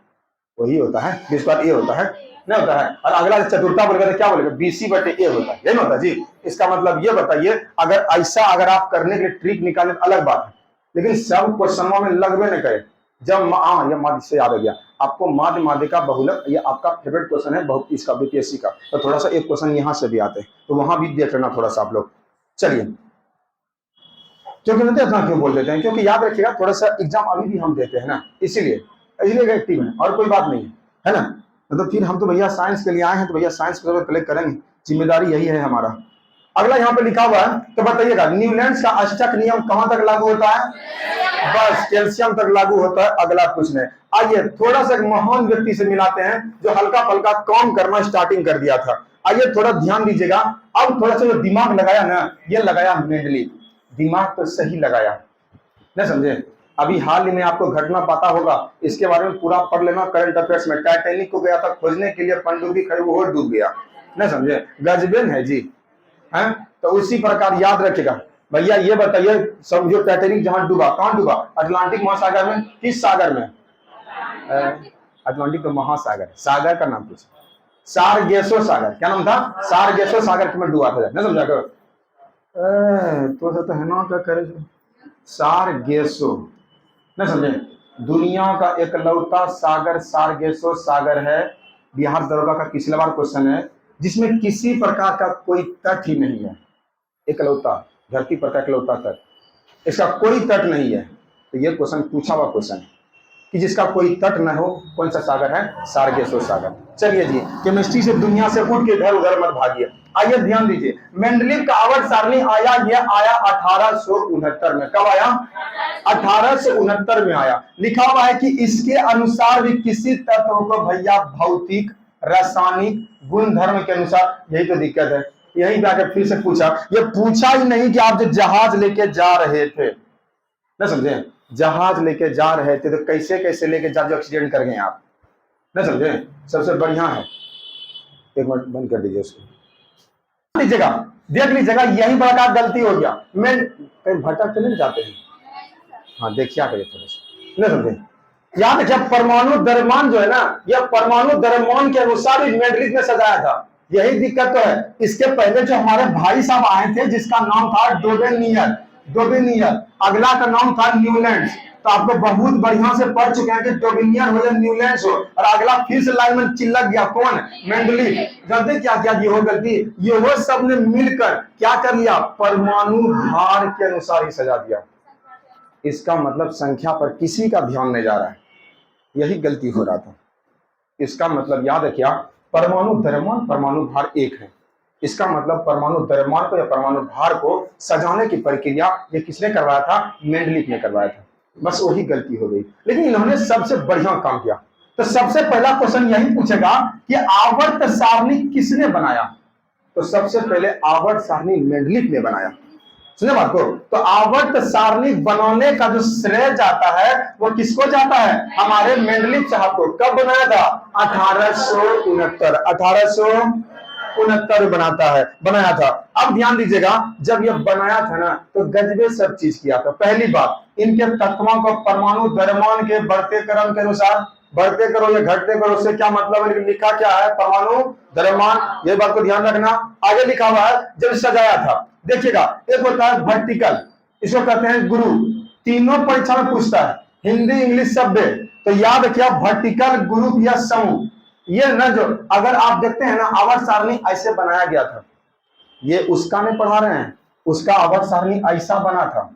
[SPEAKER 1] वही होता है, बी स्क्वायर ए होता है नहीं होता है। और अगला चतुर्थता बोलेगा तो क्या बोलेगा, बीसी बटे ए होता है, ये ना होता जी। इसका मतलब ये बताइए, अगर ऐसा अगर आप करने के लिए ट्रिक निकालें अलग बात है, लेकिन सब क्वेश्चनों में लगभग नहीं करे। जब ये माध्य से याद आ गया आपको, माध्य माध्यिका बहुलक, ये आपका फेवरेट क्वेश्चन है बहुत इसका बीपीएससी का, तो थोड़ा सा एक क्वेश्चन यहाँ से भी आते हैं तो वहां भी देख लेना थोड़ा सा आप लोग। चलिए क्योंकि नहीं इतना क्यों बोल देते हैं, क्योंकि याद रखिएगा थोड़ा सा एग्जाम अभी भी हम देते हैं ना, इसीलिए एक्टिव है और कोई बात नहीं है ना। तो फिर हम तो भैया साइंस के लिए आए हैं, तो भैया साइंस को कलेक्ट करेंगे, जिम्मेदारी यही है हमारा। अगला यहाँ पे लिखा हुआ है, तो बताइएगा न्यूलैंड्स का अष्टक नियम कहां तक लागू होता है, बस कैल्शियम तक लागू होता है, अगला कुछ नहीं। आइए थोड़ा सा एक महान व्यक्ति से मिलाते हैं जो हल्का फल्का काम करना स्टार्टिंग कर दिया था। आइए थोड़ा ध्यान दीजिएगा, अब थोड़ा सा जो दिमाग लगाया ना, ये लगाया मेंडलीव, दिमाग तो सही लगाया, नहीं समझे। अभी हाल ही में आपको घटना पता होगा, इसके बारे में पूरा पढ़ लेना करंट अफेयर्स में, टाइटैनिक को गया था खोजने के लिए, पनडुब्बी खड़ी वो डूब गया, नहीं समझे, गजबेन है जी, हैं। तो उसी प्रकार याद रखेगा भैया, ये बताइए समझो टाइटैनिक जहां डूबा, कहां डूबा, अटलांटिक महासागर में, किस सागर में, अटलांटिक तो महासागर, सागर का नाम पूछा, सारगेसो सागर, क्या नाम था, सारगेसो सागर में डूबा था, नहीं समझा करो, तो है ना क्या करे, सारगेसो, नहीं समझे। दुनिया का एकलौता सागर सारगेसो सागर है, बिहार दरोगा का पिछला बार क्वेश्चन है, जिसमें किसी प्रकार का कोई तट ही नहीं है, एकलौता धरती पर का एकलौता तट, इसका कोई तट नहीं है। तो ये क्वेश्चन पूछा हुआ क्वेश्चन है कि जिसका कोई तट न हो, कौन सा सागर है, सारगेसो सागर। चलिए जी, केमिस्ट्री से दुनिया से उठ के इधर उधर मत भागिए। आइए ध्यान दीजिए, मेंडलीव का आवर्त सारणी आया, यह आया 1869 में, कब आया, 1869 में आया। लिखा हुआ है कि इसके अनुसार भी किसी तत्व को भैया भौतिक रासायनिक गुण धर्म के अनुसार, यही तो दिक्कत है, यही जाकर फिर से पूछा, ये पूछा ही नहीं कि आप जो जहाज लेके जा रहे थे, ना समझे, जहाज लेके जा रहे थे तो कैसे कैसे लेके जा जो एक्सीडेंट कर गए आप, ना समझे। सबसे बढ़िया है, एक मिनट बंद कर दीजिए उसको, लीजिएगा देख लीजिएगा, यही बड़ा गलती हो गया, मैं कहीं भटक नहीं जाते हैं, हाँ देखिए करिए थोड़ा सा, नहीं समझे। याद रखिए परमाणु द्रव्यमान जो है ना, यह परमाणु द्रव्यमान के अनुसार मेंडलीव में सजाया था, यही दिक्कत तो है। इसके पहले जो हमारे भाई साहब आए थे जिसका नाम था डोबेनियर, अगला का नाम था न्यूलैंड्स, तो आपको बहुत बढ़िया से पढ़ चुके हैं कि डोबिनियन हो या न्यूलैंड्स हो, और अगला फिर से लाइन में चिल्लक गया कौन, मेंडली। जानते क्या क्या ये हो गलती, ये वो सब ने मिलकर क्या कर लिया, परमाणु भार के अनुसार ही सजा दिया। इसका मतलब संख्या पर किसी का ध्यान नहीं जा रहा है, यही गलती हो रहा था। इसका मतलब याद है क्या, परमाणु द्रव्यमान परमाणु भार एक है। इसका मतलब परमाणु द्रव्यमान को या परमाणु भार को सजाने की प्रक्रिया ये किसने करवाया था, मेंडलीफ ने करवाया था। बस वही गलती हो गई, लेकिन इन्होंने सबसे बढ़िया काम किया। तो सबसे पहला क्वेश्चन यही पूछेगा कि आवर्त सारणी किसने बनाया। तो सबसे पहले आवर्त सारणी मेंडलीफ ने बनाया। सुने बात को, तो आवर्त सारणी बनाने का जो श्रेय जाता है वो किसको जाता है, हमारे मेंडलीफ साहब को। कब बनाया था, 1869 बनाया था। अब ध्यान दीजिएगा, जब ये बनाया था ना तो गजबे सब चीज किया था। पहली बात, इनके तत्वों को परमाणु द्रव्यमान के बढ़ते क्रम के अनुसार बढ़ते करो या घटते करो, उससे क्या मतलब है, लिखा क्या है, परमाणु द्रव्यमान, ये बात को ध्यान रखना। आगे लिखा हुआ है जब सजाया था, देखिएगा एक होता है वर्टिकल, इसको कहते हैं गुरु, तीनों परीक्षा में पूछता है, हिंदी इंग्लिश सभ्य। तो याद रखिए वर्टिकल, ग्रुप या समूह, ये न जो अगर आप देखते हैं ना आवर्त सारणी ऐसे बनाया गया था, ये उसका नहीं पढ़ा रहे हैं, उसका आवर्त सारणी ऐसा बना था,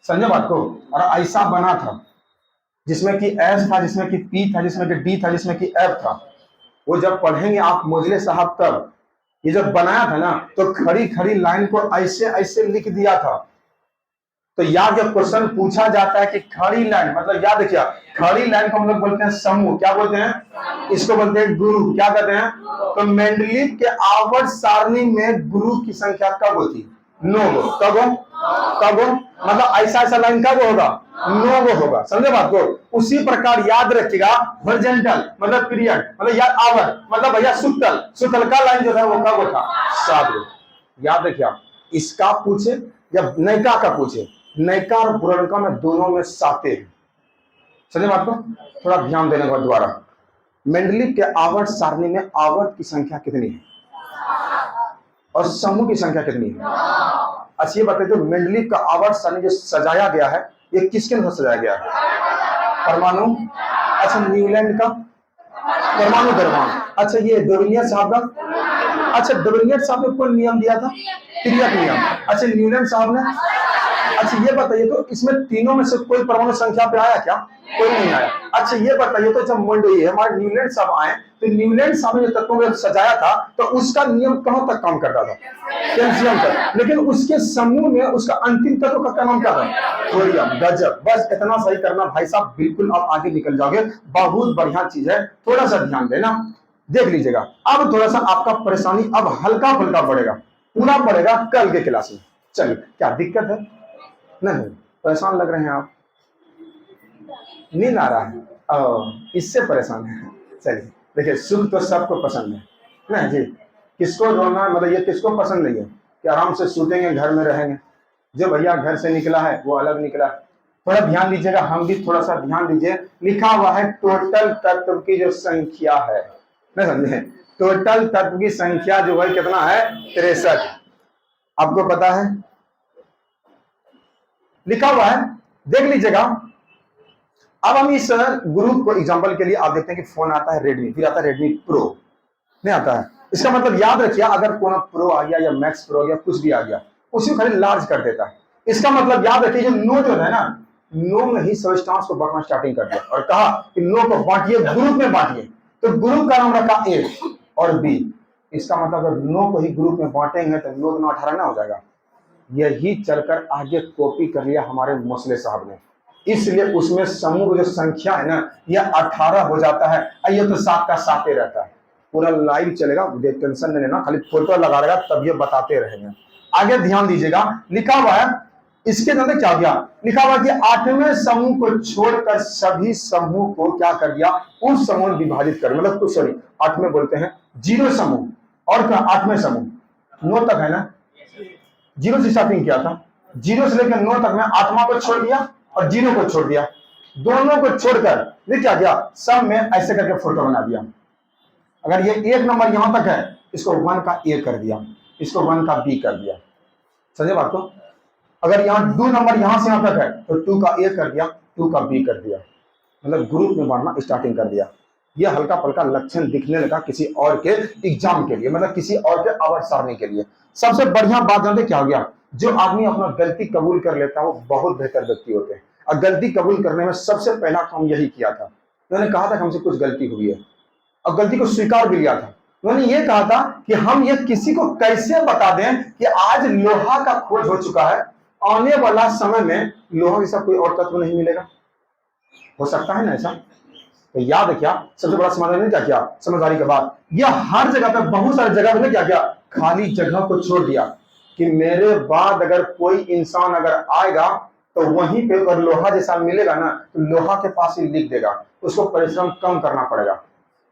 [SPEAKER 1] समझे बात को, और ऐसा बना था जिसमें कि एस था, जिसमें कि पी था, जिसमें कि डी था, जिसमें कि एफ था। वो जब पढ़ेंगे आप मोजले साहब तब, ये जब बनाया था ना तो खड़ी खड़ी लाइन को ऐसे ऐसे लिख दिया था। तो याद जब क्वेश्चन पूछा जाता है कि खड़ी लाइन मतलब याद रखिए, खड़ी लाइन को हम लोग बोलते हैं समूह, क्या बोलते हैं, इसको बोलते हैं गुरु, क्या कहते हैं। तो मेंडलीफ के आवर्त सारणी में गुरु की संख्या कब होती, 9 गो। कब मतलब ऐसा ऐसा लाइन कब होगा, 9 गो होगा, समझे बात को। उसी प्रकार याद रखिएगा हॉरिजॉन्टल मतलब पीरियड मतलब याद आवर मतलब भैया सुतल का लाइन जो था वो कब था, 7 गो। याद रखिए आप, इसका पूछे या नैका का पूछे, नैका और पुरनका में दोनों में 7 हैं, समझे बात को। थोड़ा ध्यान देने के बाद दोबारा, मेंडलीफ के आवर्त सारणी में आवर्त की संख्या कितनी है और समूह की संख्या कितनी है। अच्छा ये बताइए, तो मेंडलीफ का आवर्त सारणी जो सजाया गया है ये किसके अनुसार सजाया गया है, परमाणु। अच्छा न्यूलैंड का परमाणु द्रव्यमान। अच्छा ये डोबिनियन साहब का, अच्छा डोबिनियन साहब ने कौन नियम दिया था, तिर्यक नियम। अच्छा न्यूलैंड साहब ने। अच्छा ये बताइए, तो इसमें तीनों में से कोई परमाणु संख्या पे आया क्या, कोई नहीं आया। अच्छा ये बताइए, तो जब हमारे न्यूलैंड साहब आए तो न्यूलैंड साहब ने तत्वों को सजाया था तो उसका नियम कहां तक काम करता था, कैल्शियम तक, लेकिन उसके समूह में उसका अंतिम तत्व का क्या नाम क्या था, थोरियम। गजब, बस इतना सही करना भाई साहब, बिल्कुल आप आगे निकल जाओगे, बहुत बढ़िया चीज है, थोड़ा सा ध्यान देना, देख लीजिएगा। अब थोड़ा सा आपका परेशानी अब हल्का फुल्का पड़ेगा, पूरा पड़ेगा कल के क्लास में। चलिए क्या दिक्कत है, नहीं परेशान लग रहे हैं आप, नींद आ रहा है, इससे परेशान है। चलिए देखिए, सुख तो सबको पसंद है ना जी, किसको रोना मतलब ये किसको पसंद नहीं है कि आराम से सूतेंगे घर में रहेंगे। जो भैया घर से निकला है वो अलग निकला है, थोड़ा ध्यान दीजिएगा, हम भी थोड़ा सा ध्यान दीजिए। लिखा हुआ है टोटल तत्व की जो संख्या है, नहीं समझे, टोटल तत्व की संख्या जो है कितना है, 63। आपको पता है लिखा हुआ है, देख लीजिएगा। अब हम इस ग्रुप को एग्जांपल के लिए आप देखते हैं कि फोन आता है रेडमी, फिर आता है रेडमी प्रो, नहीं आता है। इसका मतलब याद रखिए, अगर कोई प्रो आ गया या मैक्स प्रो आ गया, कुछ भी आ गया, उसी को खाली लार्ज कर देता है। इसका मतलब याद रखिए, जो नो जो है ना, नो में ही सबस्टांस को बांटना स्टार्टिंग कर दिया और कहा कि नो को बांटिए, ग्रुप में बांटिए। तो ग्रुप का नाम रखा ए और बी। इसका मतलब अगर नो को ही ग्रुप में बांटेंगे तो 9 गुना 18 ना हो जाएगा। यही चलकर आगे कॉपी कर लिया हमारे मोसले साहब ने, इसलिए उसमें समूह जो संख्या है ना यह 18 हो जाता है। ये तो 7 का 7 रहता है। पूरा लाइव चलेगा, टेंशन नहीं लेना, खाली फोटो लगा रहेगा तब ये बताते रहेंगे। आगे ध्यान दीजिएगा, लिखा हुआ है इसके अंदर क्या गया, लिखा हुआ कि 8वें समूह को छोड़कर सभी समूह को क्या कर दिया, उस समूह में विभाजित कर, मतलब कुछ सॉरी 8वें बोलते हैं 0 समूह और क्या 8वें समूह 9 तक है ना, 0 से स्टार्टिंग किया था, 0 से लेकर 9 तक में 8वां को छोड़ दिया और 0 को छोड़ दिया, दोनों को छोड़कर ये क्या किया, सब में ऐसे करके फोटो बना दिया। अगर ये 1 नंबर यहां तक है, इसको 1 का A कर दिया, इसको 1 का B कर दिया, समझे बात को। अगर यहाँ 2 नंबर यहाँ से यहाँ तक है तो 2 का ए कर दिया, 2 का बी कर दिया, मतलब ग्रुप में बांटना स्टार्टिंग कर दिया। ये हल्का फल्का लक्षण दिखने लगा किसी और के एग्जाम के लिए, मतलब किसी और के आवर्त सारणी के लिए। सबसे बढ़िया बात जानते क्या हो गया, जो आदमी अपना गलती कबूल कर लेता है वो बहुत बेहतर व्यक्ति होते हैं। और गलती कबूल करने में सबसे पहला काम यही किया था, उन्होंने कहा था कि हमसे कुछ गलती हुई है और गलती को स्वीकार भी लिया था। उन्होंने ये कहा था कि हम ये किसी को कैसे बता दें कि आज लोहा का खोज हो चुका है, आने वाला समय में लोहा जैसा कोई और तत्व नहीं मिलेगा। हो सकता है ना ऐसा? तो याद है क्या सबसे बड़ा समाधान ने क्या किया, समझदारी के बाद यह हर जगह पे बहुत सारी जगह पे क्या किया, खाली जगह को छोड़ दिया कि मेरे बाद अगर कोई इंसान अगर आएगा तो वहीं पे अगर लोहा जैसा मिलेगा ना तो लोहा के पास ही लिख देगा, उसको परिश्रम कम करना पड़ेगा।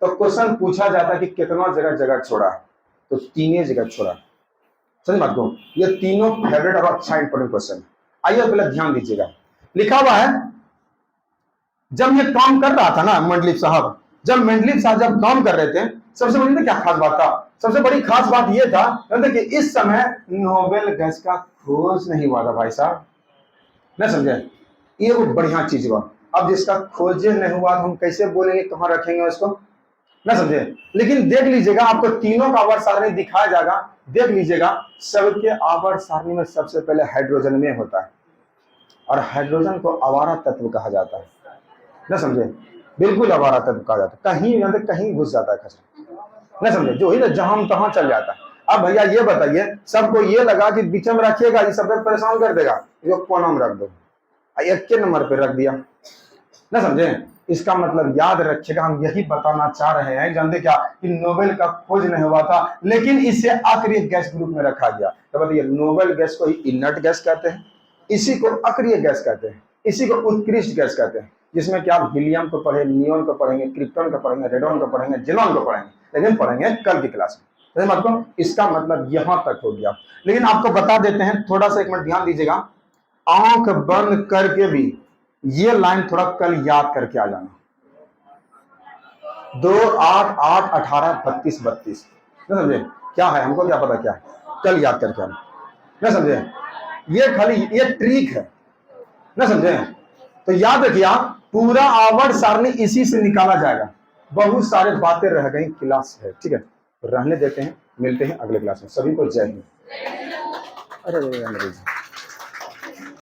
[SPEAKER 1] तो क्वेश्चन पूछा जाता है कि कितना जगह छोड़ा है, तो 3 जगह छोड़ा। समझ बात को, ये तीनों फेवरेट और अच्छा इंपोर्टेंट क्वेश्चन। आइए पहले ध्यान दीजिएगा, लिखा हुआ है जब ये काम कर रहा था ना मंडलिक साहब, जब मंडलिक साहब जब काम कर रहे थे, सबसे बड़ी क्या खास बात था, सबसे बड़ी खास बात यह था कि इस समय नोबेल गैस का खोज नहीं हुआ था भाई साहब, नहीं समझे? ये वो बढ़िया चीज हुआ। अब जिसका खोज नहीं हुआ तो हम कैसे बोलेंगे, कहां रखेंगे उसको, ना समझे? लेकिन देख लीजिएगा आपको तीनों का आवर्त सारणी दिखाया जाएगा, देख लीजिएगा सबके आवर्त सारणी में सबसे पहले हाइड्रोजन में होता है और हाइड्रोजन को आवारा तत्व कहा जाता है, ना समझे? बिल्कुल आवारा तत्व कहा जाता है, कहीं कहीं घुस जाता है खसरा, ना समझे? जो ही ना जहां तहां चल जाता है। अब भैया ये बताइए, सबको ये लगा कि बीच में रखिएगा ये सब परेशान कर देगा, ये कोना में रख दो, एक के नंबर पे रख दिया, ना समझे? इसका मतलब याद रखिएगा, हम यही बताना चाह रहे हैं, जानते क्या, कि नोबेल का खोज नहीं हुआ था लेकिन इसे अक्रिय गैस ग्रुप में रखा गया। तो बताइए नोबेल गैस को इनर्ट गैस कहते हैं, इसी को अक्रिय गैस कहते हैं, इसी को उत्कृष्ट गैस कहते हैं, जिसमें कि आप हीलियम को पढ़े, नियोन को पढ़ेंगे, क्रिप्टॉन को पढ़ेंगे, रेडॉन को पढ़ेंगे, जेनॉन को पढ़ेंगे, लेकिन पढ़ेंगे कल की क्लास में। मतलब इसका मतलब यहां तक हो गया। लेकिन आपको बता देते हैं, थोड़ा सा एक मिनट ध्यान दीजिएगा, आंख बंद करके भी ये लाइन थोड़ा कल याद करके आ जाना, 2 8 8 18 32 32, ना समझे? क्या है हमको क्या पता क्या है, कल याद करके आना, ना समझे? ये खाली ये ट्रिक है, ना समझे? तो याद रखिए पूरा आवर्त सारणी इसी से निकाला जाएगा। बहुत सारे बातें रह गई, क्लास है, ठीक है, तो रहने देते हैं, मिलते हैं अगले क्लास में। सभी को जय हिंद। अरे